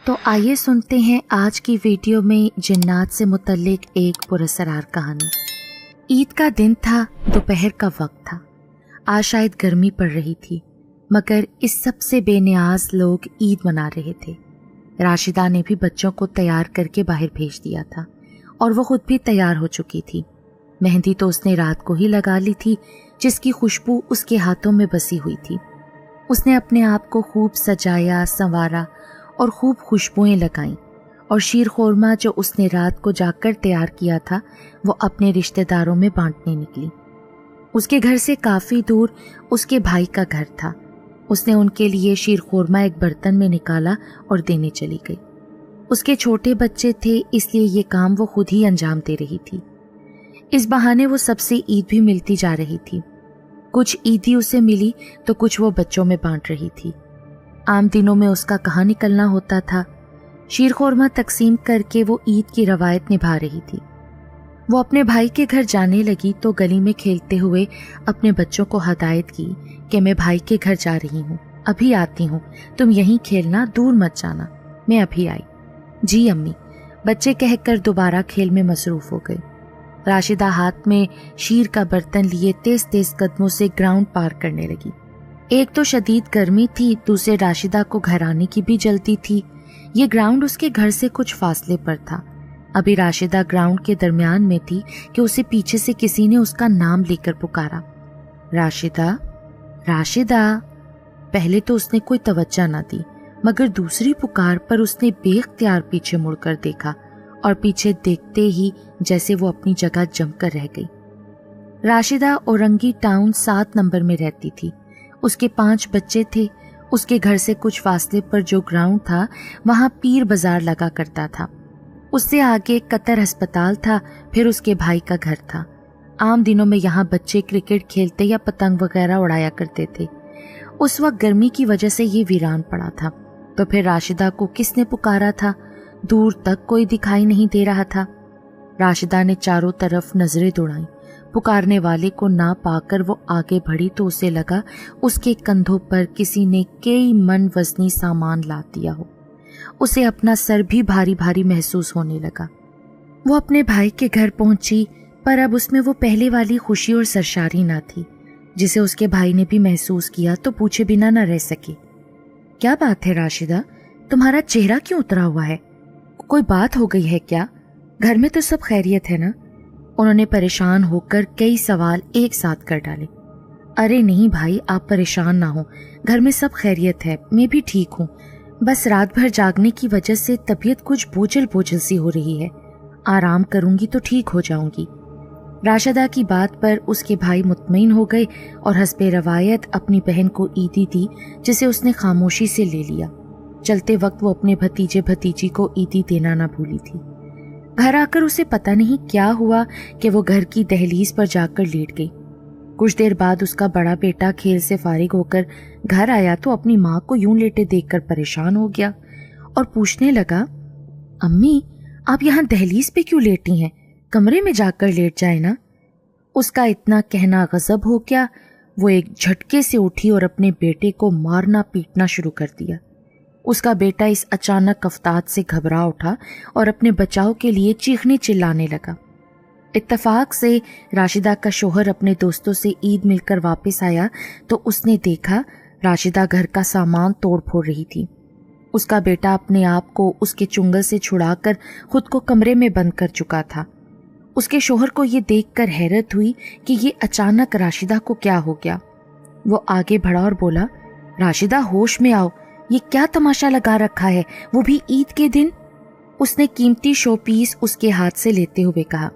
تو آئیے سنتے ہیں آج کی ویڈیو میں جنات سے متعلق ایک پراسرار کہانی۔ عید کا دن تھا، دوپہر کا وقت تھا۔ آج شاید گرمی پڑ رہی تھی، مگر اس سب سے بے نیاز لوگ عید منا رہے تھے۔ راشدہ نے بھی بچوں کو تیار کر کے باہر بھیج دیا تھا اور وہ خود بھی تیار ہو چکی تھی۔ مہندی تو اس نے رات کو ہی لگا لی تھی، جس کی خوشبو اس کے ہاتھوں میں بسی ہوئی تھی۔ اس نے اپنے آپ کو خوب سجایا، سنوارا اور خوب خوشبوئیں لگائیں، اور شیر خورمہ جو اس نے رات کو جا کر تیار کیا تھا وہ اپنے رشتہ داروں میں بانٹنے نکلی۔ اس کے گھر سے کافی دور اس کے بھائی کا گھر تھا۔ اس نے ان کے لیے شیر خورمہ ایک برتن میں نکالا اور دینے چلی گئی۔ اس کے چھوٹے بچے تھے، اس لیے یہ کام وہ خود ہی انجام دے رہی تھی۔ اس بہانے وہ سب سے عید بھی ملتی جا رہی تھی۔ کچھ عیدی اسے ملی تو کچھ وہ بچوں میں بانٹ رہی تھی۔ عام دنوں میں اس کا کہاں نکلنا ہوتا تھا۔ شیر خورمہ تقسیم کر کے وہ عید کی روایت نبھا رہی تھی۔ وہ اپنے بھائی کے گھر جانے لگی تو گلی میں کھیلتے ہوئے اپنے بچوں کو ہدایت کی کہ میں بھائی کے گھر جا رہی ہوں، ابھی آتی ہوں، تم یہیں کھیلنا، دور مت جانا، میں ابھی آئی۔ جی امی، بچے کہہ کر دوبارہ کھیل میں مصروف ہو گئے۔ راشدہ ہاتھ میں شیر کا برتن لیے تیز تیز قدموں سے گراؤنڈ پار کرنے لگی۔ ایک تو شدید گرمی تھی، دوسرے راشدہ کو گھر آنے کی بھی جلدی تھی۔ یہ گراؤنڈ اس کے گھر سے کچھ فاصلے پر تھا۔ ابھی راشدہ گراؤنڈ کے درمیان میں تھی کہ اسے پیچھے سے کسی نے اس کا نام لے کر پکارا، راشدہ، راشدہ۔ پہلے تو اس نے کوئی توجہ نہ دی، مگر دوسری پکار پر اس نے بے اختیار پیچھے مڑ کر دیکھا، اور پیچھے دیکھتے ہی جیسے وہ اپنی جگہ جم کر رہ گئی۔ راشدہ اورنگی ٹاؤن 7 نمبر میں رہتی تھی۔ اس کے 5 بچے تھے۔ اس کے گھر سے کچھ فاصلے پر جو گراؤنڈ تھا وہاں پیر بازار لگا کرتا تھا۔ اس سے آگے قطر ہسپتال تھا، پھر اس کے بھائی کا گھر تھا۔ عام دنوں میں یہاں بچے کرکٹ کھیلتے یا پتنگ وغیرہ اڑایا کرتے تھے۔ اس وقت گرمی کی وجہ سے یہ ویران پڑا تھا۔ تو پھر راشدہ کو کس نے پکارا تھا؟ دور تک کوئی دکھائی نہیں دے رہا تھا۔ راشدہ نے چاروں طرف نظریں دوڑائیں۔ پکارنے والے کو نہ پا کر وہ آگے بڑھی تو اسے لگا اس کے کندھوں پر کسی نے کئی من وزنی سامان لاد دیا ہو۔ اسے اپنا سر بھی بھاری بھاری محسوس ہونے لگا۔ وہ اپنے بھائی کے گھر پہنچی، پر اب اس میں وہ پہلے والی خوشی اور سرشاری نہ تھی جسے اس کے بھائی نے بھی محسوس کیا، تو پوچھے بنا نہ رہ سکے۔ کیا بات ہے راشدہ، تمہارا چہرہ کیوں اترا ہوا ہے؟ کوئی بات ہو گئی ہے کیا؟ گھر میں تو سب خیریت ہے نا؟ انہوں نے پریشان ہو کر کئی سوال ایک ساتھ کر ڈالے۔ ارے نہیں بھائی، آپ پریشان نہ ہوں، گھر میں سب خیریت ہے، میں بھی ٹھیک ہوں، بس رات بھر جاگنے کی وجہ سے طبیعت کچھ بوجھل بوجھل سی ہو رہی ہے، آرام کروں گی تو ٹھیک ہو جاؤں گی۔ راشدہ کی بات پر اس کے بھائی مطمئن ہو گئے اور حسب روایت اپنی بہن کو عیدی دی، جسے اس نے خاموشی سے لے لیا۔ چلتے وقت وہ اپنے بھتیجے بھتیجی کو عیدی دینا نہ بھولی تھی۔ گھر آ کر اسے پتہ نہیں کیا ہوا کہ وہ گھر کی دہلیز پر جا کر لیٹ گئی۔ کچھ دیر بعد اس کا بڑا بیٹا کھیل سے فارغ ہو کر گھر آیا تو اپنی ماں کو یوں لیٹے دیکھ کر پریشان ہو گیا اور پوچھنے لگا، امی آپ یہاں دہلیز پہ کیوں لیٹی ہیں؟ کمرے میں جا کر لیٹ جائے نا۔ اس کا اتنا کہنا غضب ہو گیا، وہ ایک جھٹکے سے اٹھی اور اپنے بیٹے کو مارنا پیٹنا شروع کر دیا۔ اس کا بیٹا اس اچانک افتاد سے گھبرا اٹھا اور اپنے بچاؤ کے لیے چیخنے چلانے لگا۔ اتفاق سے راشدہ کا شوہر اپنے دوستوں سے عید مل کر واپس آیا تو اس نے دیکھا راشدہ گھر کا سامان توڑ پھوڑ رہی تھی۔ اس کا بیٹا اپنے آپ کو اس کے چنگل سے چھڑا کر خود کو کمرے میں بند کر چکا تھا۔ اس کے شوہر کو یہ دیکھ کر حیرت ہوئی کہ یہ اچانک راشدہ کو کیا ہو گیا۔ وہ آگے بڑھا اور بولا، راشدہ ہوش میں آؤ، یہ کیا تماشا لگا رکھا ہے، وہ بھی عید کے دن؟ اس نے قیمتی شو پیس اس کے ہاتھ سے لیتے ہوئے کہا،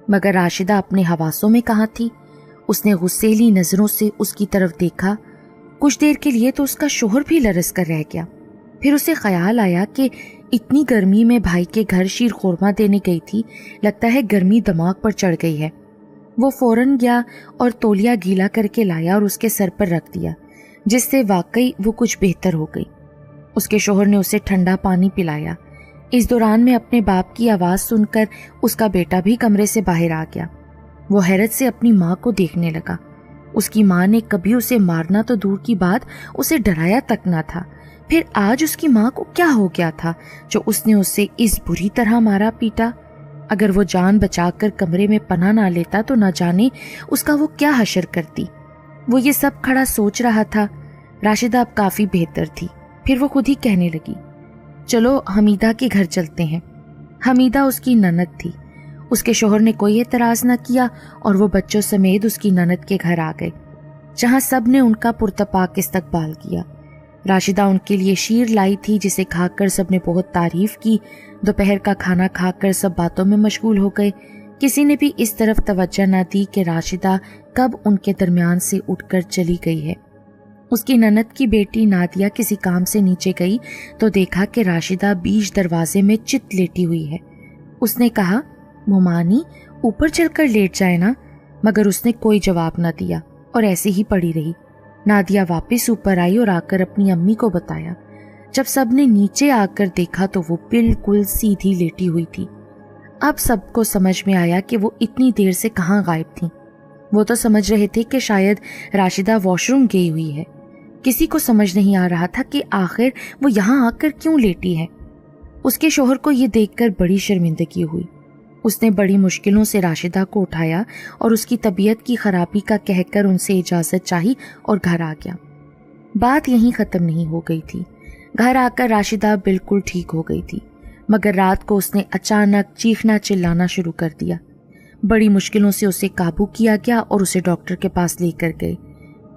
مگر راشدہ اپنے حواسوں میں کہاں تھی۔ اس نے غصیلی نظروں سے اس کی طرف دیکھا۔ کچھ دیر کے لیے تو اس کا شوہر بھی لرز کر رہ گیا۔ پھر اسے خیال آیا کہ اتنی گرمی میں بھائی کے گھر شیر خورمہ دینے گئی تھی، لگتا ہے گرمی دماغ پر چڑھ گئی ہے۔ وہ فوراً گیا اور تولیہ گیلا کر کے لایا اور اس کے سر پر رکھ دیا، جس سے واقعی وہ کچھ بہتر ہو گئی۔ اس کے شوہر نے اسے ٹھنڈا پانی پلایا۔ اس دوران میں اپنے باپ کی آواز سن کر اس کا بیٹا بھی کمرے سے باہر آ گیا۔ وہ حیرت سے اپنی ماں کو دیکھنے لگا۔ اس کی ماں نے کبھی اسے مارنا تو دور کی بات، اسے ڈرایا تک نہ تھا، پھر آج اس کی ماں کو کیا ہو گیا تھا جو اس نے اسے اس بری طرح مارا پیٹا؟ اگر وہ جان بچا کر کمرے میں پناہ نہ لیتا تو نہ جانے اس کا وہ کیا حشر کرتی۔ وہ یہ سب کھڑا سوچ رہا تھا۔ راشدہ اب کافی بہتر تھی۔ پھر وہ خود ہی کہنے لگی، چلو حمیدہ کے گھر چلتے ہیں۔ حمیدہ اس کی نند تھی۔ اس کے شوہر نے کوئی اعتراض نہ کیا اور وہ بچوں سمیت اس کی نند کے گھر آ گئے، جہاں سب نے ان کا پرتپاک استقبال کیا۔ راشدہ ان کے لیے شیر لائی تھی جسے کھا کر سب نے بہت تعریف کی۔ دوپہر کا کھانا کھا کر سب باتوں میں مشغول ہو گئے۔ کسی نے بھی اس طرف توجہ نہ دی کہ راشدہ کب ان کے درمیان سے اٹھ کر چلی گئی ہے۔ اس کی نند کی بیٹی نادیہ کسی کام سے نیچے گئی تو دیکھا کہ راشدہ بیچ دروازے میں چت لیٹی ہوئی ہے۔ اس نے کہا، مومانی اوپر چل کر لیٹ جائے نا، مگر اس نے کوئی جواب نہ دیا اور ایسے ہی پڑی رہی۔ نادیہ واپس اوپر آئی اور آ کر اپنی امی کو بتایا۔ جب سب نے نیچے آ کر دیکھا تو وہ بالکل سیدھی لیٹی ہوئی تھی۔ اب سب کو سمجھ میں آیا کہ وہ اتنی دیر سے کہاں غائب تھیں۔ وہ تو سمجھ رہے تھے کہ شاید راشدہ واش روم گئی ہوئی ہے۔ کسی کو سمجھ نہیں آ رہا تھا کہ آخر وہ یہاں آ کر کیوں لیٹی ہے۔ اس کے شوہر کو یہ دیکھ کر بڑی شرمندگی ہوئی۔ اس نے بڑی مشکلوں سے راشدہ کو اٹھایا اور اس کی طبیعت کی خرابی کا کہہ کر ان سے اجازت چاہی اور گھر آ گیا۔ بات یہیں ختم نہیں ہو گئی تھی۔ گھر آ کر راشدہ بالکل ٹھیک ہو گئی تھی، مگر رات کو اس نے اچانک چیخنا چلانا شروع کر دیا۔ بڑی مشکلوں سے اسے قابو کیا گیا اور اسے ڈاکٹر کے پاس لے کر گئے۔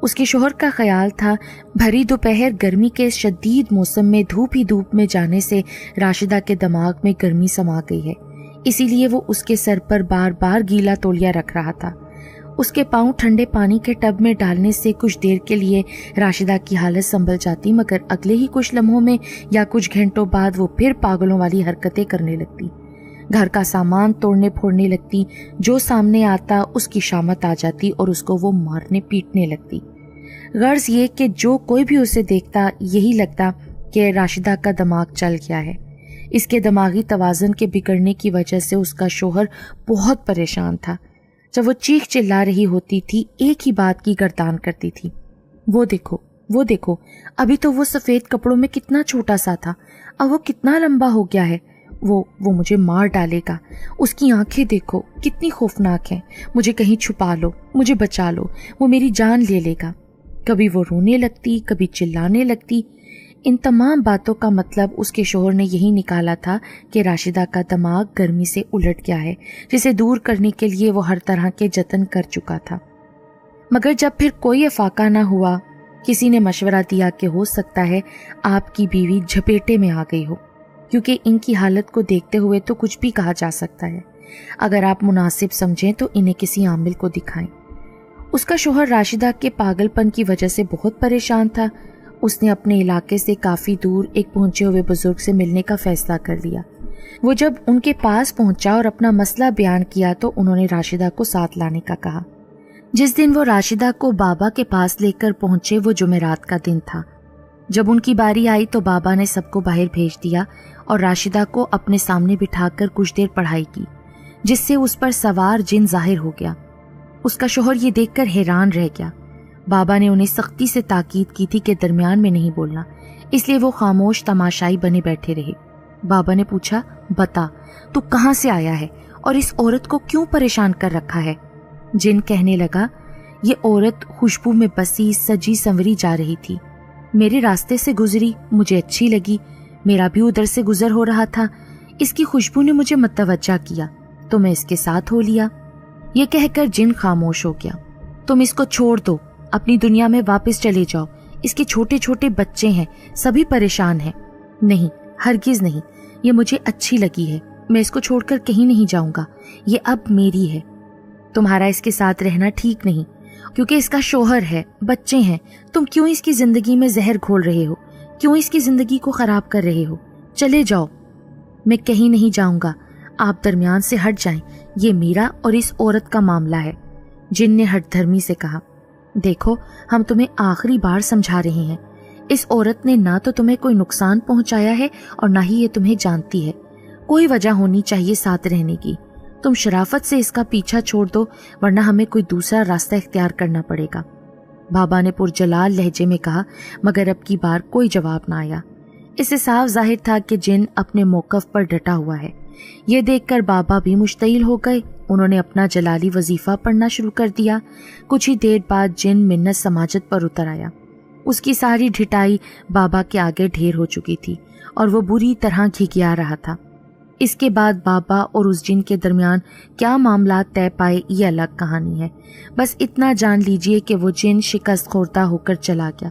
اس کے شوہر کا خیال تھا بھری دوپہر گرمی کے شدید موسم میں دھوپ ہی دھوپ میں جانے سے راشدہ کے دماغ میں گرمی سما گئی ہے، اسی لیے وہ اس کے سر پر بار بار گیلا تولیہ رکھ رہا تھا۔ اس کے پاؤں ٹھنڈے پانی کے ٹب میں ڈالنے سے کچھ دیر کے لیے راشدہ کی حالت سنبھل جاتی، مگر اگلے ہی کچھ لمحوں میں یا کچھ گھنٹوں بعد وہ پھر پاگلوں والی حرکتیں کرنے لگتی۔ گھر کا سامان توڑنے پھوڑنے لگتی، جو سامنے آتا اس کی شامت آ جاتی اور اس کو وہ مارنے پیٹنے لگتی۔ غرض یہ کہ جو کوئی بھی اسے دیکھتا یہی لگتا کہ راشدہ کا دماغ چل گیا ہے۔ اس کے دماغی توازن کے بگڑنے کی وجہ سے اس کا شوہر بہت پریشان تھا۔ جب وہ چیخ چلا رہی ہوتی تھی ایک ہی بات کی گردان کرتی تھی، وہ دیکھو، ابھی تو وہ سفید کپڑوں میں کتنا چھوٹا سا تھا، اب وہ کتنا لمبا ہو گیا ہے، وہ مجھے مار ڈالے گا، اس کی آنکھیں دیکھو کتنی خوفناک ہیں، مجھے کہیں چھپا لو، مجھے بچا لو، وہ میری جان لے لے گا۔ کبھی وہ رونے لگتی، کبھی چلانے لگتی۔ ان تمام باتوں کا مطلب اس کے شوہر نے یہی نکالا تھا کہ راشدہ کا دماغ گرمی سے الٹ گیا ہے، جسے دور کرنے کے لیے وہ ہر طرح کے جتن کر چکا تھا۔ مگر جب پھر کوئی افاقہ نہ ہوا، کسی نے مشورہ دیا کہ ہو سکتا ہے آپ کی بیوی جھپیٹے میں آ گئی ہو، کیونکہ ان کی حالت کو دیکھتے ہوئے تو کچھ بھی کہا جا سکتا ہے۔ اگر آپ مناسب سمجھیں تو انہیں کسی عامل کو دکھائیں۔ اس کا شوہر راشدہ کے پاگل پن کی وجہ سے بہت پریشان تھا۔ اس نے اپنے علاقے سے کافی دور ایک پہنچے ہوئے بزرگ سے ملنے کا فیصلہ کر لیا۔ وہ جب ان کے پاس پہنچا اور اپنا مسئلہ بیان کیا تو انہوں نے راشدہ کو ساتھ لانے کا کہا۔ جس دن وہ راشدہ کو بابا کے پاس لے کر پہنچے وہ جمعرات کا دن تھا۔ جب ان کی باری آئی تو بابا نے سب کو باہر بھیج دیا اور راشدہ کو اپنے سامنے بٹھا کر کچھ دیر پڑھائی کی، جس سے اس پر سوار جن ظاہر ہو گیا۔ اس کا شوہر یہ دیکھ کر حیران رہ گیا۔ بابا نے انہیں سختی سے تاکید کی تھی کہ درمیان میں نہیں بولنا، اس لیے وہ خاموش تماشائی بنے بیٹھے رہے۔ بابا نے پوچھا، بتا تو کہاں سے آیا ہے اور اس عورت کو کیوں پریشان کر رکھا ہے؟ جن کہنے لگا، یہ عورت خوشبو میں بسی سجی سنوری جا رہی تھی، میرے راستے سے گزری، مجھے اچھی لگی، میرا بھی ادھر سے گزر ہو رہا تھا، اس کی خوشبو نے مجھے متوجہ کیا تو میں اس کے ساتھ ہو لیا۔ یہ کہہ کر جن خاموش ہو گیا۔ تم اس کو چھوڑ دو، اپنی دنیا میں واپس چلے جاؤ، اس کے چھوٹے چھوٹے بچے ہیں، سبھی پریشان ہیں۔ نہیں، ہرگز نہیں، یہ مجھے اچھی لگی ہے، میں اس کو چھوڑ کر کہیں نہیں جاؤں گا، یہ اب میری ہے۔ تمہارا اس کے ساتھ رہنا ٹھیک نہیں، کیونکہ اس کا شوہر ہے، بچے ہیں، تم کیوں اس کی زندگی میں زہر گھول رہے ہو، کیوں اس کی زندگی کو خراب کر رہے ہو؟ چلے جاؤ۔ میں کہیں نہیں جاؤں گا، آپ درمیان سے ہٹ جائیں، یہ میرا اور اس عورت کا معاملہ ہے۔ جن نے ہٹ دھرمی سے کہا، دیکھو ہم تمہیں آخری بار سمجھا رہے ہیں، اس عورت نے نہ تو تمہیں کوئی نقصان پہنچایا ہے اور نہ ہی یہ تمہیں جانتی ہے، کوئی وجہ ہونی چاہیے ساتھ رہنے کی، تم شرافت سے اس کا پیچھا چھوڑ دو ورنہ ہمیں کوئی دوسرا راستہ اختیار کرنا پڑے گا۔ بابا نے پرجلال لہجے میں کہا، مگر اب کی بار کوئی جواب نہ آیا۔ اس سے صاف ظاہر تھا کہ جن اپنے موقف پر ڈٹا ہوا ہے۔ یہ دیکھ کر بابا بھی مشتعل ہو گئے۔ انہوں نے اپنا جلالی وظیفہ پڑھنا شروع کر دیا۔ کچھ ہی دیر بعد جن منت سماجت پر اتر آیا۔ اس کی ساری ڈھٹائی بابا کے آگے ڈھیر ہو چکی تھی اور وہ بری طرح گھگیا رہا تھا۔ اس کے بعد بابا اور اس جن کے درمیان کیا معاملات طے پائے یہ الگ کہانی ہے۔ بس اتنا جان لیجئے کہ وہ جن شکست خوردہ ہو کر چلا گیا۔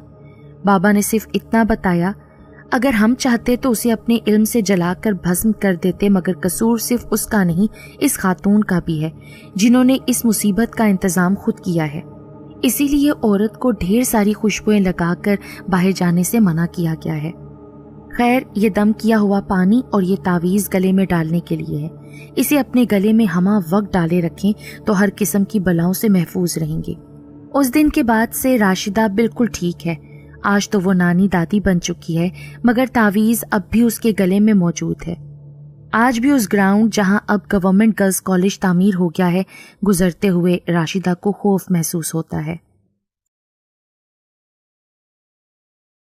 بابا نے صرف اتنا بتایا، اگر ہم چاہتے تو اسے اپنے علم سے جلا کر بھسم کر دیتے، مگر قصور صرف اس کا نہیں، اس خاتون کا بھی ہے جنہوں نے اس مصیبت کا انتظام خود کیا ہے۔ اسی لیے عورت کو ڈھیر ساری خوشبوئیں لگا کر باہر جانے سے منع کیا گیا ہے۔ خیر، یہ دم کیا ہوا پانی اور یہ تعویذ گلے میں ڈالنے کے لیے ہے۔ اسے اپنے گلے میں ہمہ وقت ڈالے رکھیں تو ہر قسم کی بلاؤں سے محفوظ رہیں گے۔ اس دن کے بعد سے راشدہ بالکل ٹھیک ہے۔ آج تو وہ نانی دادی بن چکی ہے، مگر تعویذ اب بھی اس کے گلے میں موجود ہے۔ آج بھی اس گراؤنڈ جہاں اب گورنمنٹ گرلز کالج تعمیر ہو گیا ہے، گزرتے ہوئے راشدہ کو خوف محسوس ہوتا ہے۔